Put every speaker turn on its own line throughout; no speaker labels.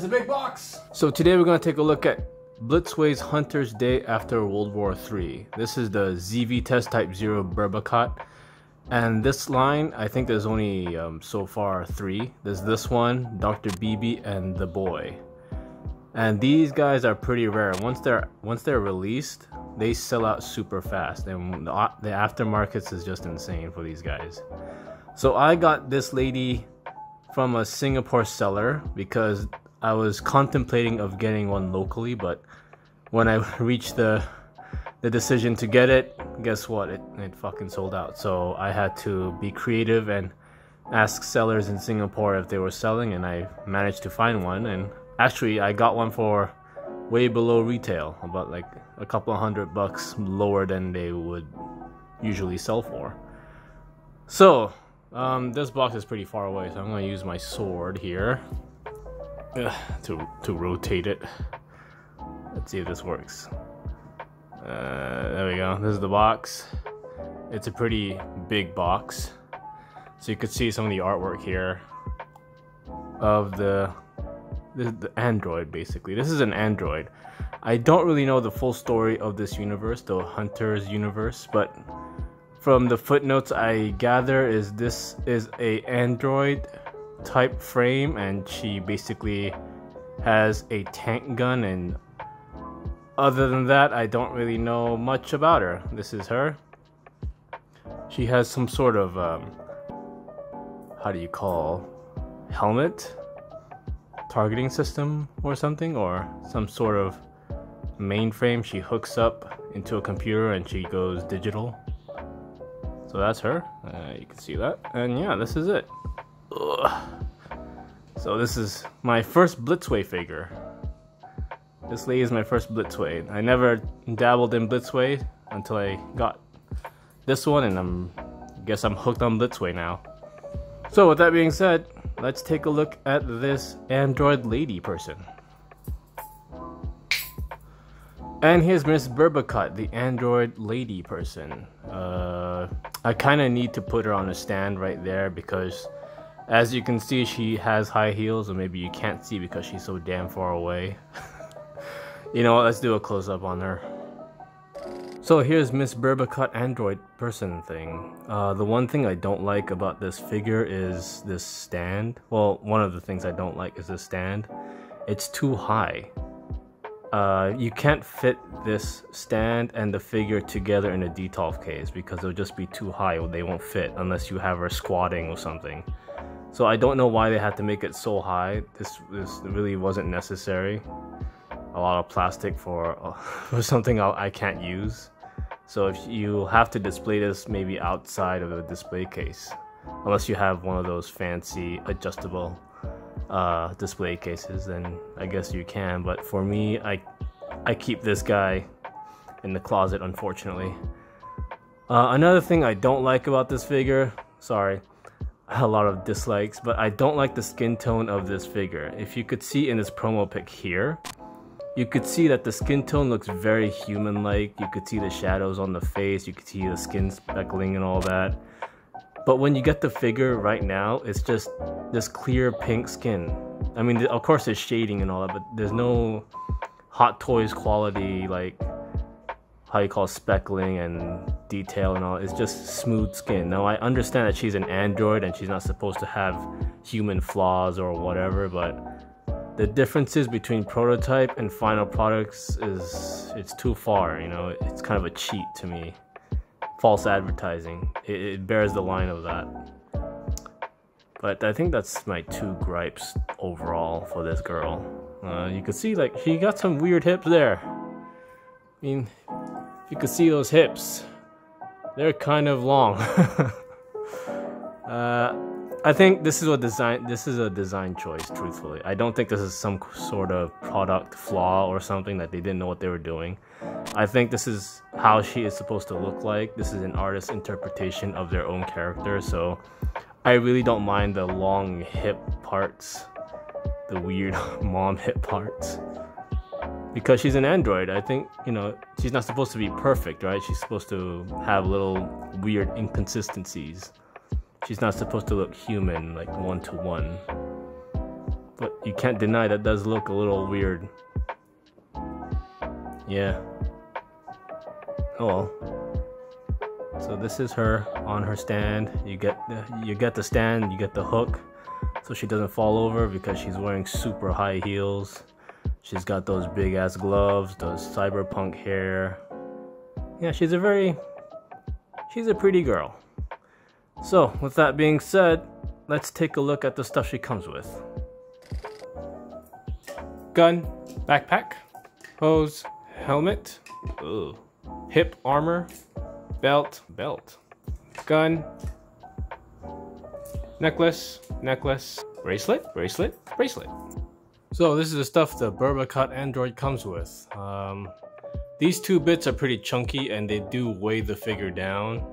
a big box!
So today we're going to take a look at Blitzway's Hunter's Day after World War III. This is the ZV test Type-0 Berbakat. And this line, I think there's only so far 3. There's this one, Dr. BB, and The Boy. And these guys are pretty rare. Once they're released, they sell out super fast. And the aftermarkets is just insane for these guys. So I got this lady from a Singapore seller because I was contemplating of getting one locally, but when I reached the decision to get it, guess what? It fucking sold out. So I had to be creative and ask sellers in Singapore if they were selling, and I managed to find one. And actually, I got one for way below retail, about like a couple of $100 lower than they would usually sell for. So this box is pretty far away, so I'm going to use my sword here to rotate it. Let's see if this works. There we go. This is the box. It's a pretty big box, so you could see some of the artwork here of the android. Basically, this is an android. I don't really know the full story of this universe, the Hunter's universe, but from the footnotes I gather is this is a android type frame, and she basically has a tank gun, and other than that I don't really know much about her. This is her. She has some sort of how do you call helmet targeting system or something, or some sort of mainframe. She hooks up into a computer and she goes digital. So that's her. You can see that. And yeah, this is it. Ugh. So this is my first Blitzway figure. This lady is my first Blitzway. I never dabbled in Blitzway until I got this one, and I guess I'm hooked on Blitzway now. So with that being said, let's take a look at this android lady person. And here's Miss Berbakat, the android lady person. I kind of need to put her on a stand right there because, as you can see, she has high heels, or maybe you can't see because she's so damn far away. You know what, let's do a close-up on her. So here's Miss Berbakat android person thing. The one thing I don't like about this figure is this stand. Well, one of the things I don't like is this stand. It's too high. You can't fit this stand and the figure together in a detolf case because they'll just be too high, or they won't fit unless you have her squatting or something. So I don't know why they had to make it so high. This really wasn't necessary. A lot of plastic for something I can't use. So if you have to display this maybe outside of a display case, unless you have one of those fancy adjustable display cases, then I guess you can. But for me, I keep this guy in the closet, unfortunately. Another thing I don't like about this figure, sorry, a lot of dislikes, but I don't like the skin tone of this figure. If you could see in this promo pic here, you could see that the skin tone looks very human-like. You could see the shadows on the face, you could see the skin speckling and all that. But when you get the figure right now, it's just this clear pink skin. I mean, of course there's shading and all that, but there's no Hot Toys quality, like, how you call speckling and detail and all. It's just smooth skin. Now, I understand that she's an android and she's not supposed to have human flaws or whatever, but the differences between prototype and final products it's too far, you know. It's kind of a cheat to me. False advertising. It bears the line of that. But I think that's my 2 gripes overall for this girl. You can see, like, she got some weird hips there. I mean, if you could see those hips, they're kind of long. I think this is a design choice, truthfully. I don't think this is some sort of product flaw or something that they didn't know what they were doing. I think this is how she is supposed to look like. This is an artist's interpretation of their own character, so I really don't mind the long hip parts, the weird mom hip parts. Because she's an android, I think, you know, she's not supposed to be perfect, right? She's supposed to have little weird inconsistencies. She's not supposed to look human, like one-to-one. But you can't deny that does look a little weird. Yeah. Oh well. So this is her on her stand. You get the stand, you get the hook, so she doesn't fall over because she's wearing super high heels. She's got those big ass gloves, those cyberpunk hair. Yeah, she's a pretty girl. So with that being said, let's take a look at the stuff she comes with. Gun, backpack, hose, helmet, hip armor, belt, gun, necklace, bracelet. So this is the stuff the Berbakat android comes with. These two bits are pretty chunky and they do weigh the figure down.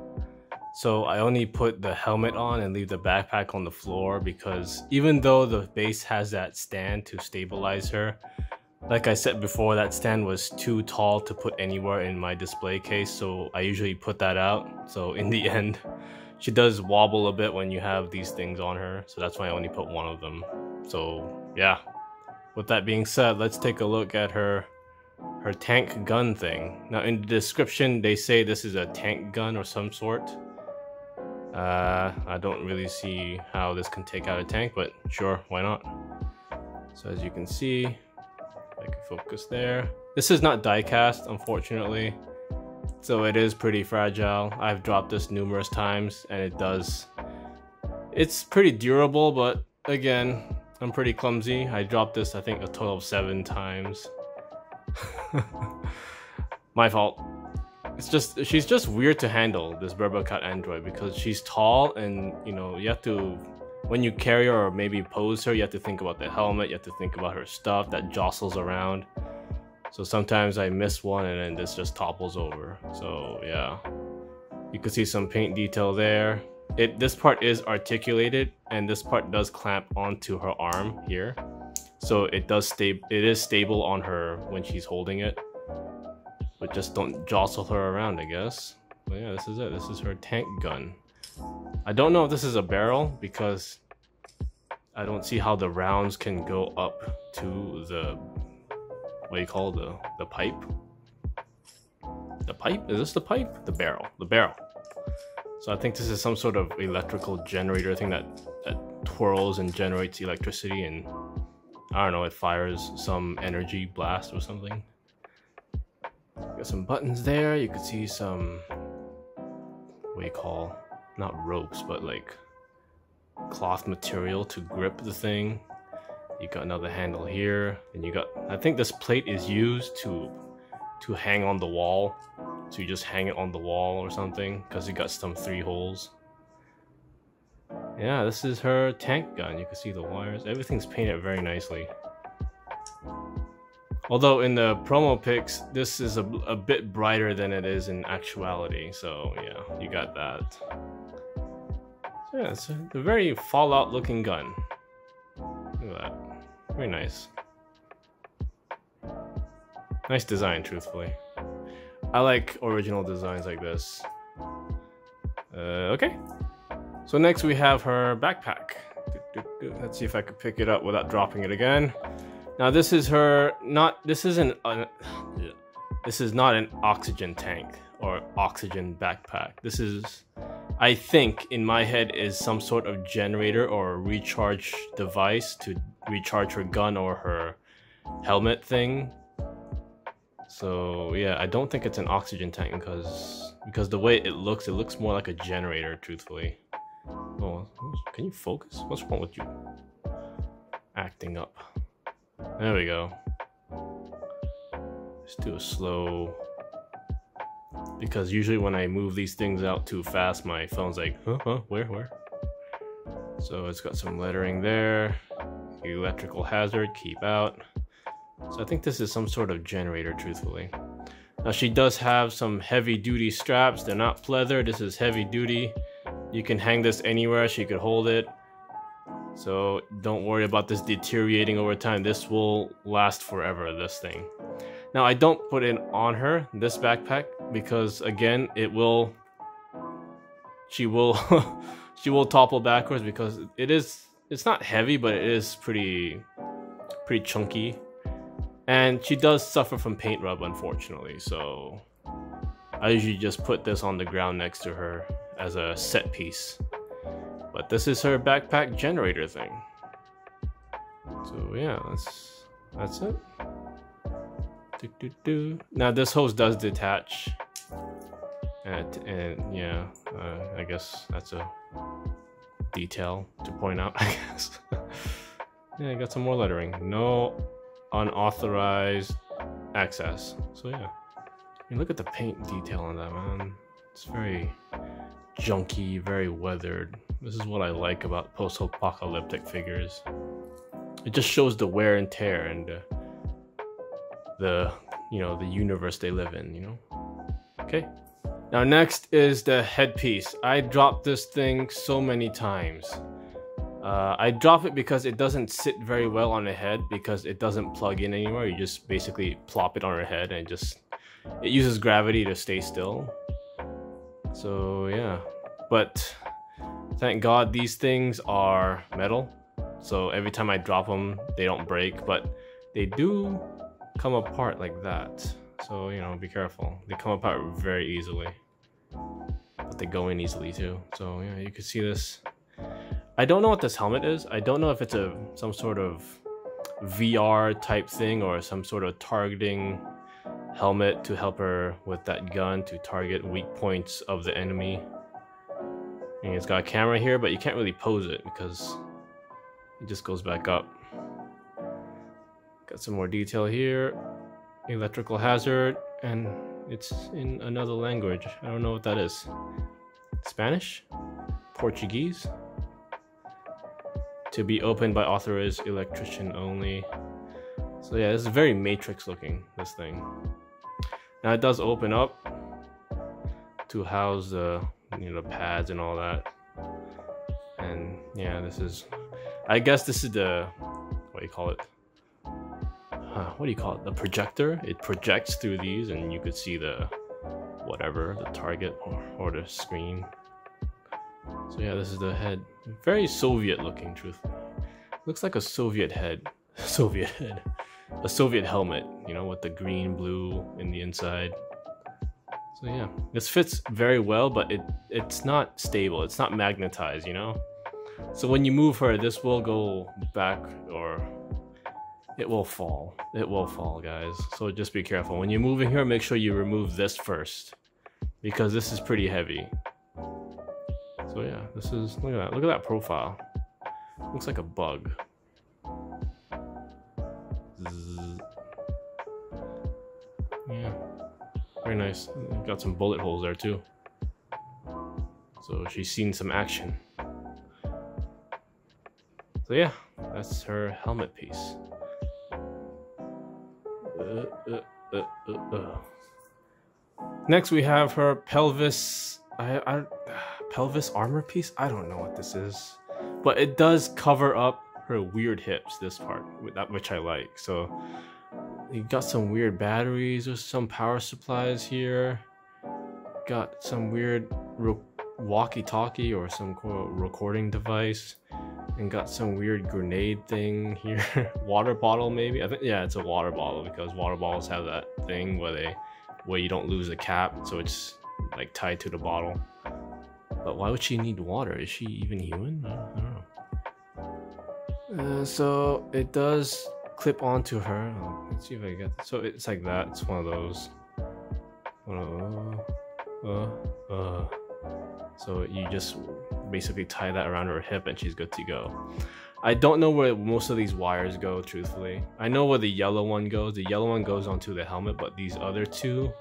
So I only put the helmet on and leave the backpack on the floor because even though the base has that stand to stabilize her, like I said before, that stand was too tall to put anywhere in my display case, so I usually put that out. So in the end, she does wobble a bit when you have these things on her, so that's why I only put one of them. So yeah, with that being said, let's take a look at her tank gun thing. Now in the description, they say this is a tank gun or some sort. I don't really see how this can take out a tank, but sure, why not? So as you can see, I can focus there. This is not die cast, unfortunately, so it is pretty fragile. I've dropped this numerous times and it's pretty durable, but again, I'm pretty clumsy. I dropped this I think a total of 7 times. My fault. She's just weird to handle, this Berbakat android, because she's tall and you have to, when you carry her or maybe pose her, you have to think about the helmet, you have to think about her stuff that jostles around. So sometimes I miss one and then this just topples over. So yeah, you can see some paint detail there. This part is articulated and this part does clamp onto her arm here. So it is stable on her when she's holding it. But just don't jostle her around, I guess. But yeah, this is it. This is her tank gun. I don't know if this is a barrel because I don't see how the rounds can go up to the, what do you call the pipe? The pipe? Is this the pipe? The barrel. The barrel. So I think this is some sort of electrical generator thing that twirls and generates electricity, and I don't know, it fires some energy blast or something. Got some buttons there. You can see some, what do you call, not ropes, but like cloth material to grip the thing. You got another handle here, and you got, I think this plate is used to hang on the wall. So you just hang it on the wall or something, because you got some 3 holes. Yeah, this is her tank gun. You can see the wires. Everything's painted very nicely. Although in the promo pics, this is a bit brighter than it is in actuality. So yeah, you got that. So yeah, it's a very Fallout looking gun. Look at that. Very nice. Nice design, truthfully. I like original designs like this. Okay. So next we have her backpack. Let's see if I could pick it up without dropping it again. Now this is this is not an oxygen tank or oxygen backpack. This is, I think in my head, is some sort of generator or recharge device to recharge her gun or her helmet thing. So yeah, I don't think it's an oxygen tank because the way it looks more like a generator, truthfully. Oh, can you focus? What's wrong with you? Acting up. There we go. Let's do a slow, because usually when I move these things out too fast, my phone's like, where? So it's got some lettering there. Electrical hazard, keep out. So I think this is some sort of generator, truthfully. Now she does have some heavy duty straps. They're not pleather, this is heavy duty. You can hang this anywhere, she could hold it. So don't worry about this deteriorating over time. This will last forever, this thing. Now I don't put it on her, this backpack, because again, she will topple backwards because it's not heavy, but it is pretty pretty chunky. And she does suffer from paint rub, unfortunately, so I usually just put this on the ground next to her as a set piece. But this is her backpack generator thing. So yeah, that's it. Now this hose does detach. And yeah, I guess that's a detail to point out, I guess. Yeah, I got some more lettering. No unauthorized access. So yeah, I mean, look at the paint detail on that, man. It's very junky, very weathered. This is what I like about post-apocalyptic figures. It just shows the wear and tear and the universe they live in, you know. Okay. Now next is the headpiece. I dropped this thing so many times. I drop it because it doesn't sit very well on the head because it doesn't plug in anymore. You just basically plop it on her head and it uses gravity to stay still. So yeah, but thank God these things are metal. So every time I drop them, they don't break, but they do come apart like that. So, you know, be careful. They come apart very easily. But they go in easily too. So yeah, you can see this. I don't know what this helmet is. I don't know if it's some sort of VR type thing or some sort of targeting helmet to help her with that gun to target weak points of the enemy. And it's got a camera here, but you can't really pose it because it just goes back up. Got some more detail here. Electrical hazard, and it's in another language. I don't know what that is. Spanish? Portuguese? To be opened by authorized electrician only. So yeah, this is very Matrix looking, this thing. Now it does open up to house the pads and all that. And yeah, this is, I guess this is the, what do you call it? What do you call it? The projector. It projects through these and you could see the whatever, the target or the screen. So yeah, this is the head. Very Soviet looking, truthfully. Looks like a Soviet head. A Soviet helmet, you know, with the green, blue in the inside. So yeah, this fits very well, but it's not stable. It's not magnetized, you know? So when you move her, this will go back or it will fall. It will fall, guys. So just be careful. When you're moving here, make sure you remove this first because this is pretty heavy. So yeah, this is, look at that. Look at that profile. Looks like a bug. Zzz. Yeah, very nice. Got some bullet holes there too. So she's seen some action. So yeah, that's her helmet piece. Next we have her pelvis pelvis armor piece. I don't know what this is, but it does cover up her weird hips, this part, which I like. So you got some weird batteries or some power supplies here. Got some weird walkie-talkie or some recording device. And got some weird grenade thing here. Water bottle, maybe? I think, yeah, it's a water bottle because water bottles have that thing where you don't lose the cap, so it's like tied to the bottle. But why would she need water? Is she even human? I don't know. So it does clip onto her. Let's see if I get. So it's like that. It's one of those. So you just basically tie that around her hip and she's good to go. I don't know where most of these wires go, truthfully. I know where the yellow one goes. The yellow one goes onto the helmet, but these other two,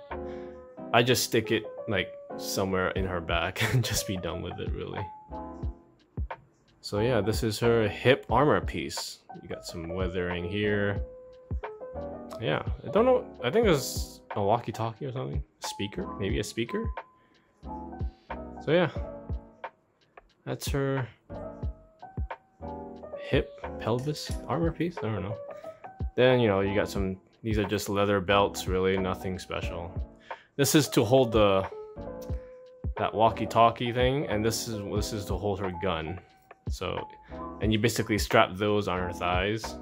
I just stick it like somewhere in her back and just be done with it, really. So yeah, this is her hip armor piece. You got some weathering here. Yeah, I don't know. I think there's a walkie-talkie or something. A speaker, maybe a speaker. So yeah, that's her hip pelvis armor piece. I don't know. Then, you know, you got some, these are just leather belts, really, nothing special. This is to hold that walkie-talkie thing, and this is to hold her gun. So, and you basically strap those on her thighs.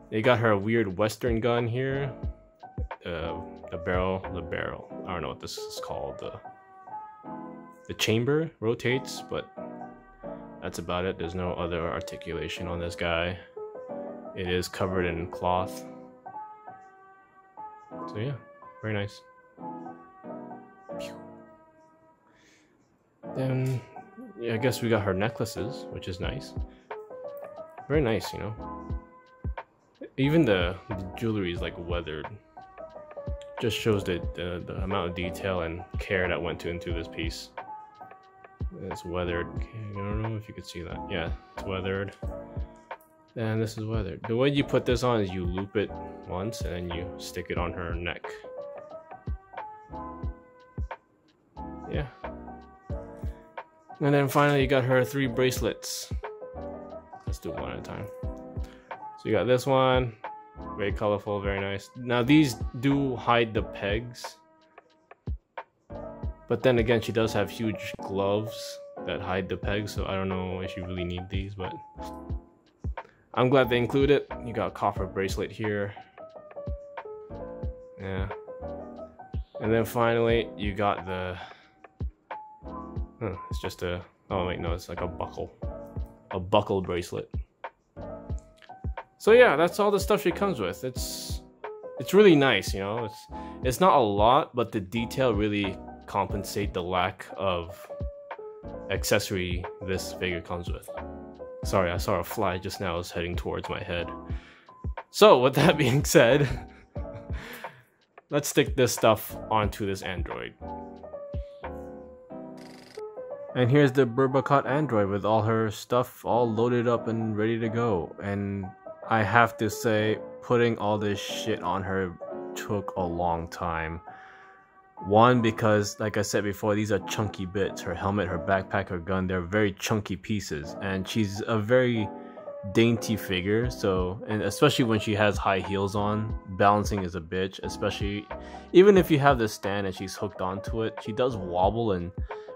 They got her weird Western gun here. The barrel. I don't know what this is called. The chamber rotates, but that's about it. There's no other articulation on this guy. It is covered in cloth. So yeah, very nice. Then, yeah, I guess we got her necklaces, which is nice. Very nice, you know. Even the jewelry is like weathered. Just shows the amount of detail and care that went into this piece. It's weathered. I don't know if you could see that. Yeah, it's weathered. And this is weathered. The way you put this on is you loop it once and then you stick it on her neck. Yeah. And then finally you got her 3 bracelets. Let's do one at a time. So you got this one, very colorful, very nice. Now these do hide the pegs, but then again she does have huge gloves that hide the pegs, so I don't know if you really need these, but I'm glad they include it. You got a copper bracelet here. Yeah. And then finally you got the it's just a, oh wait, no, it's like a buckle bracelet. So yeah, that's all the stuff she comes with. It's really nice, you know. It's not a lot, but the detail really compensate the lack of accessory this figure comes with. Sorry, I saw a fly just now. It's heading towards my head. So with that being said, let's stick this stuff onto this android. And here's the Berbakat android with all her stuff all loaded up and ready to go. And I have to say, putting all this shit on her took a long time. One, because like I said before, these are chunky bits. Her helmet, her backpack, her gun, they're very chunky pieces. And she's a very dainty figure, so, and especially when she has high heels on, balancing is a bitch. Especially, even if you have this stand and she's hooked onto it, she does wobble, and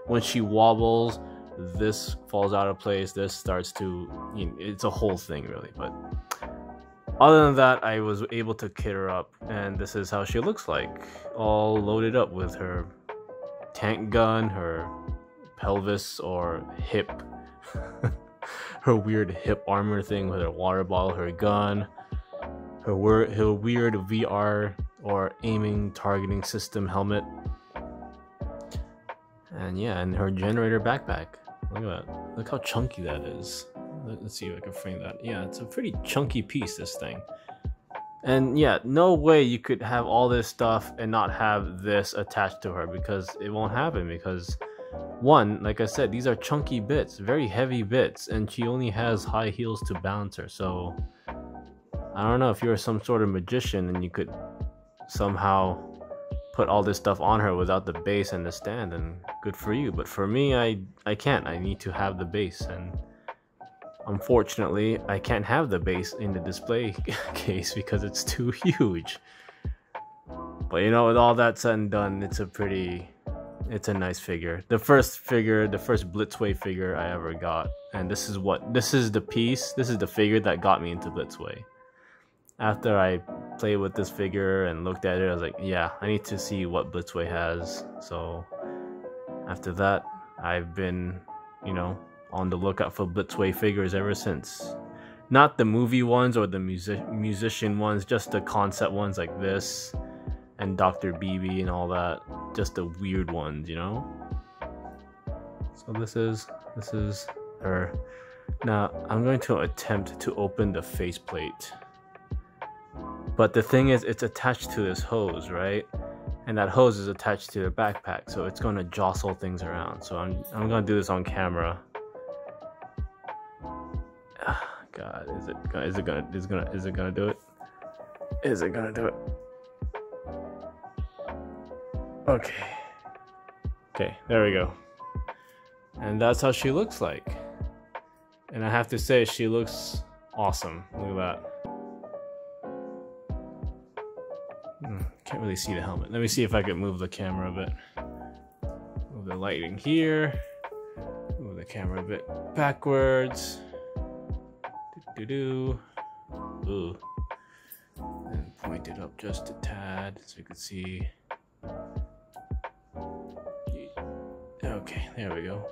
when she wobbles, this falls out of place, this starts to, you know, it's a whole thing really. But other than that, I was able to kit her up, and this is how she looks like, all loaded up with her tank gun, her pelvis or hip, her weird hip armor thing with her water bottle, her gun, her weird VR or aiming targeting system helmet, and yeah, and her generator backpack. Look at that. Look how chunky that is. Let's see if I can frame that. Yeah, it's a pretty chunky piece, this thing. And yeah, no way you could have all this stuff and not have this attached to her, because it won't happen. Because one, like I said, these are chunky bits, very heavy bits, and she only has high heels to balance her. So I don't know if you're some sort of magician and you could somehow put all this stuff on her without the base and the stand, and good for you. But for me, I can't. I need to have the base, and unfortunately I can't have the base in the display case because it's too huge. But you know, with all that said and done, it's a nice figure. The first Blitzway figure I ever got, and this is the figure that got me into Blitzway. After I played with this figure and looked at it, I was like, yeah, I need to see what Blitzway has. So after that, I've been, you know, on the lookout for Blitzway figures ever since. Not the movie ones or the musician ones, just the concept ones like this and Dr. BB and all that. Just the weird ones, you know? So this is her. Now I'm going to attempt to open the faceplate. But the thing is, it's attached to this hose, right? And that hose is attached to the backpack, so it's going to jostle things around. So I'm going to do this on camera. God, is it gonna do it? Is it gonna do it? Okay, there we go. And that's how she looks like. And I have to say, she looks awesome. Look at that. Can't really see the helmet. Let me see if I can move the camera a bit. Move the lighting here. Move the camera a bit backwards. Ooh. And point it up just a tad so you can see. Okay, there we go.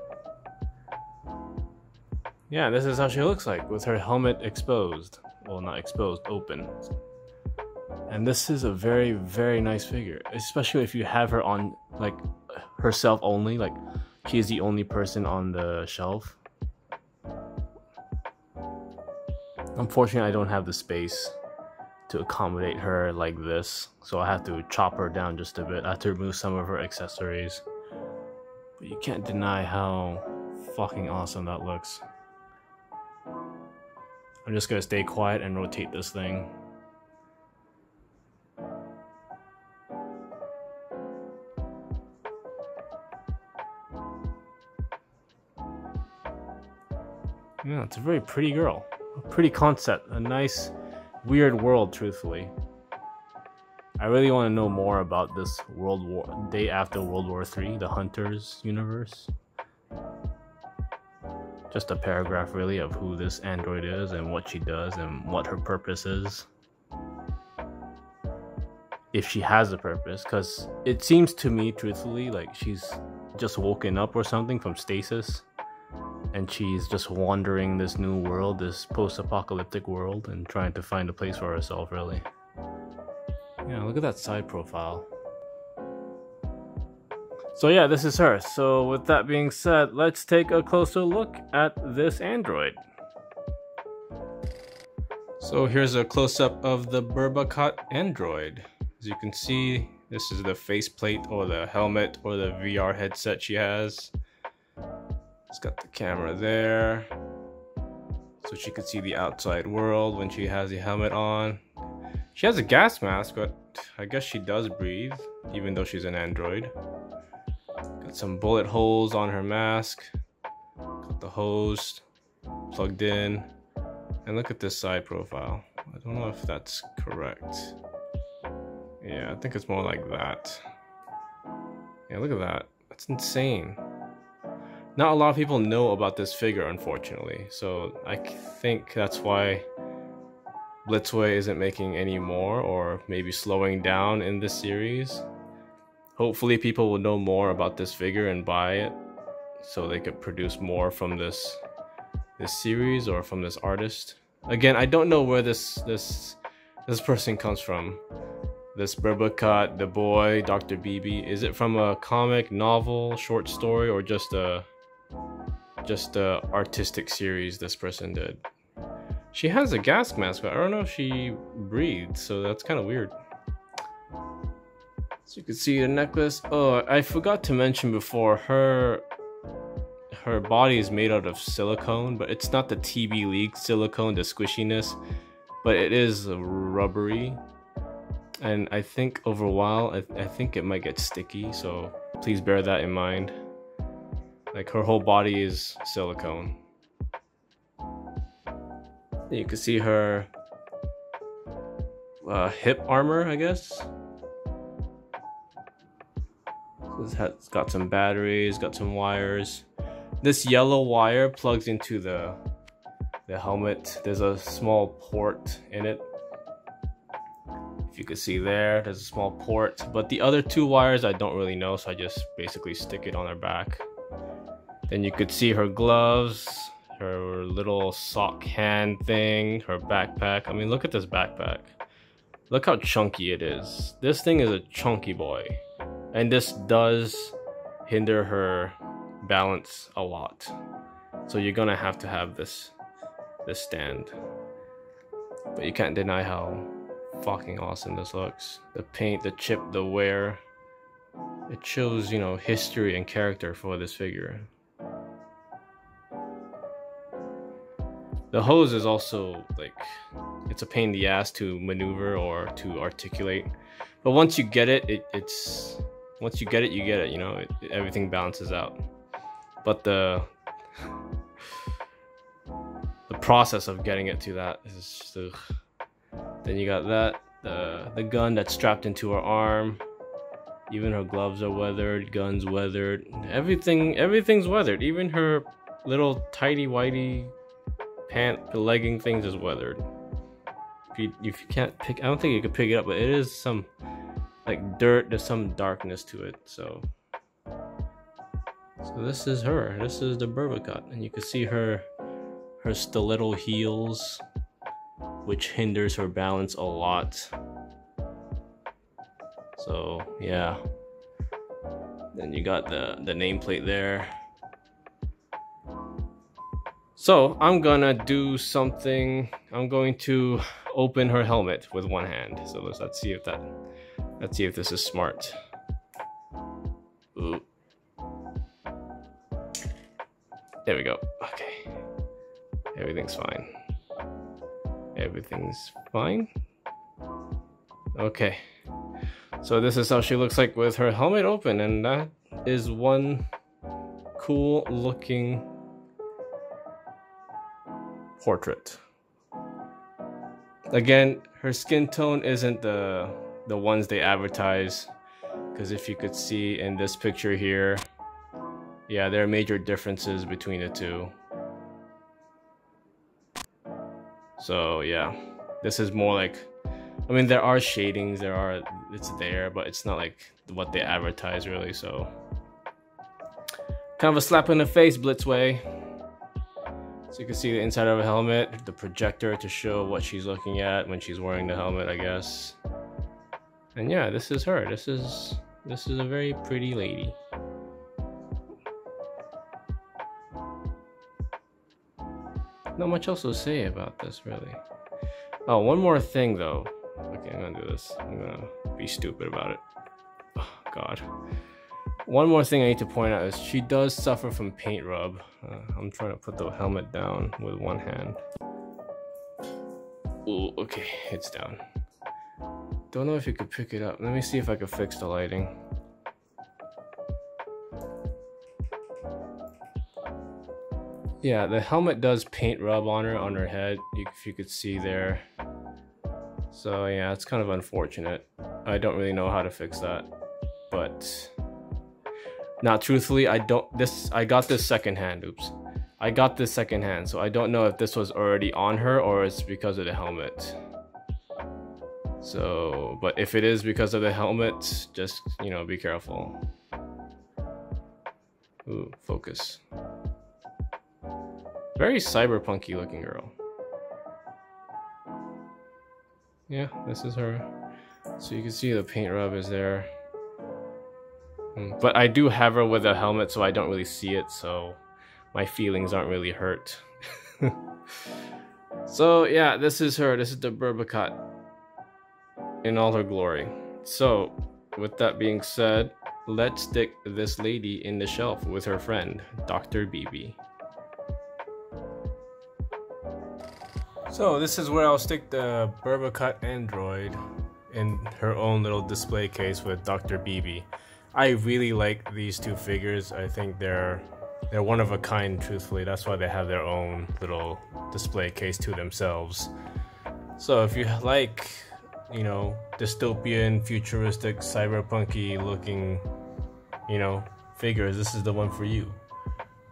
Yeah, this is how she looks like with her helmet exposed. Well, not exposed, open. And this is a very, very nice figure, especially if you have her on, like, herself only, like she is the only person on the shelf. Unfortunately, I don't have the space to accommodate her like this, so I have to chop her down just a bit. I have to remove some of her accessories. But you can't deny how fucking awesome that looks. I'm just gonna stay quiet and rotate this thing. Yeah, it's a very pretty girl. A pretty concept. A nice, weird world, truthfully. I really want to know more about this day after World War III, the Hunters universe. Just a paragraph, really, of who this android is and what she does and what her purpose is. If she has a purpose, because it seems to me, truthfully, like she's just woken up or something from stasis. And she's just wandering this new world, this post-apocalyptic world, and trying to find a place for herself, really. Yeah, look at that side profile. So yeah, this is her. So with that being said, let's take a closer look at this android. So here's a close-up of the Berbakat android. As you can see, this is the faceplate or the helmet or the VR headset she has. It's got the camera there, so she could see the outside world when she has the helmet on. She has a gas mask, but I guess she does breathe, even though she's an android. Got some bullet holes on her mask. Got the hose plugged in. And look at this side profile. I don't know if that's correct. Yeah, I think it's more like that. Yeah, look at that. That's insane. Not a lot of people know about this figure, unfortunately, so I think that's why Blitzway isn't making any more, or maybe slowing down in this series. Hopefully people will know more about this figure and buy it, so they could produce more from this series or from this artist. Again, I don't know where this person comes from. This Berbakat, the boy, Dr. BB. Is it from a comic, novel, short story, or just a artistic series this person did? She has a gas mask, but I don't know if she breathes, so that's kind of weird. So you can see the necklace. Oh, I forgot to mention before, her body is made out of silicone, but it's not the TB League silicone, the squishiness, but it is rubbery. And I think over a while, I think it might get sticky, so please bear that in mind. Like, her whole body is silicone. You can see her hip armor, I guess. It's got some batteries, got some wires. This yellow wire plugs into the helmet. There's a small port in it. If you can see there's a small port. But the other two wires I don't really know, so I just basically stick it on her back. Then you could see her gloves, her little sock hand thing, her backpack. I mean, look at this backpack. Look how chunky it is. This thing is a chunky boy. And this does hinder her balance a lot. So you're gonna have to have this stand. But you can't deny how fucking awesome this looks. The paint, the chip, the wear. It shows, you know, history and character for this figure. The hose is also, like, it's a pain in the ass to maneuver or to articulate. But once you get it, once you get it, you get it, you know, everything balances out. But the process of getting it to that is just, ugh. Then you got that, the gun that's strapped into her arm. Even her gloves are weathered, guns weathered. Everything's weathered. Even her little tighty whitey legging things is weathered. if you can't pick, I don't think you can pick it up, but it is some like dirt. There's some darkness to it. So this is her. This is the Berbakat, and you can see her stiletto heels, which hinders her balance a lot. So yeah. Then you got the nameplate there. So I'm gonna do something. I'm going to open her helmet with one hand. So let's see if this is smart. Ooh. There we go. Okay. Everything's fine. Everything's fine. Okay. So this is how she looks like with her helmet open, and that is one cool looking portrait. Again, her skin tone isn't the ones they advertise, because if you could see in this picture here, yeah, there are major differences between the two. So yeah, this is more like, I mean, there are shadings, it's there, but it's not like what they advertise really. So kind of a slap in the face, Blitzway. So you can see the inside of a helmet, the projector to show what she's looking at when she's wearing the helmet, I guess. And yeah, this is her. This is a very pretty lady. Not much else to say about this, really. Oh, one more thing though. Okay, I'm gonna do this. I'm gonna be stupid about it. Oh, God. One more thing I need to point out is she does suffer from paint rub. I'm trying to put the helmet down with one hand. Ooh, okay, it's down. Don't know if you could pick it up. Let me see if I can fix the lighting. Yeah, the helmet does paint rub on her head, if you could see there. So yeah, it's kind of unfortunate. I don't really know how to fix that, but now truthfully, I got this secondhand. Oops, I got this secondhand, so I don't know if this was already on her or it's because of the helmet. So, but if it is because of the helmet, just, you know, be careful. Ooh, focus. Very cyberpunky looking girl. Yeah, this is her. So you can see the paint rub is there. But I do have her with a helmet, so I don't really see it, so my feelings aren't really hurt. So yeah, this is her. This is the Berbakat in all her glory. So with that being said, let's stick this lady in the shelf with her friend, Dr. BB. So this is where I'll stick the Berbakat Android in her own little display case with Dr. BB. I really like these two figures. I think they're one of a kind, truthfully. That's why they have their own little display case to themselves. So if you like, you know, dystopian, futuristic, cyberpunky looking, you know, figures, this is the one for you.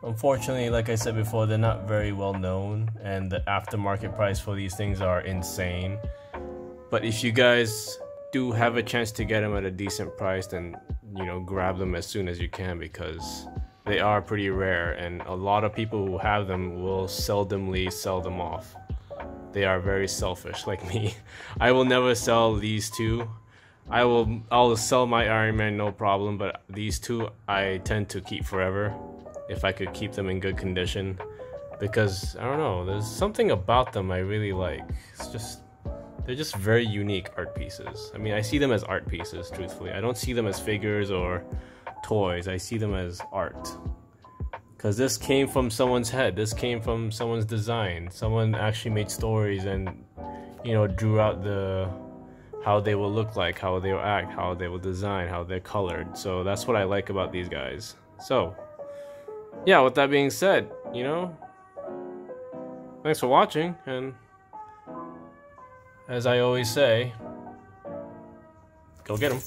Unfortunately, like I said before, they're not very well known, and the aftermarket price for these things are insane. But if you guys do have a chance to get them at a decent price, then, you know, grab them as soon as you can, because they are pretty rare, and a lot of people who have them will seldomly sell them off. They are very selfish, like me. I will never sell these two. I'll sell my Iron Man, no problem, but these two I tend to keep forever if I could keep them in good condition, because I don't know, there's something about them I really like. They're just very unique art pieces. I mean, I see them as art pieces, truthfully. I don't see them as figures or toys. I see them as art, because this came from someone's head. This came from someone's design. Someone actually made stories and, you know, drew out how they will look like, how they will act, how they will design, how they're colored. So that's what I like about these guys. So yeah, with that being said, you know, thanks for watching, and as I always say, go get 'em.